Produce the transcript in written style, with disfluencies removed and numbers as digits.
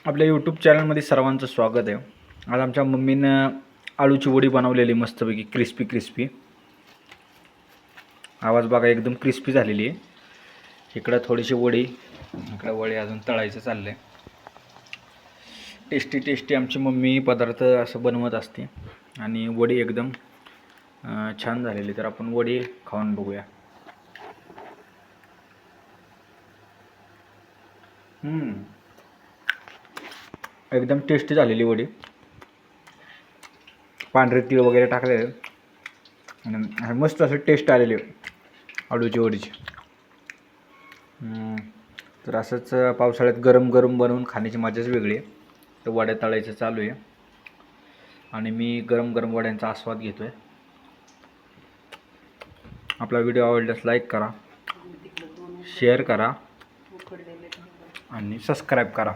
आपल्या यूट्यूब चॅनलमध्ये सर्वांचं स्वागत आहे. आज आमच्या मम्मीनं आळूची वडी बनवलेली मस्तपैकी क्रिस्पी. आवाज बघा एकदम क्रिस्पी झालेली आहे. इकडं थोडीशी वडी, इकडं वडी अजून तळायचं चाललं आहे. टेस्टी आमची मम्मी पदार्थ असं बनवत असते आणि वडी एकदम छान झालेली. तर आपण वडी खाऊन बघूया. एकदम टेस्टी झालेली वडी. पांढरे तीळ वगैरे टाकलेले आणि मस्त असं टेस्ट आलेली आळूची वडीची. तर असंच पावसाळ्यात गरम बनवून खाण्याची मजाच वेगळी आहे. तर वड्या तळायचं चालू आहे आणि मी गरम वड्यांचा आस्वाद घेतो आहे. आपला व्हिडिओ आवडल्यास लाईक करा, शेअर करा आणि सबस्क्राईब करा.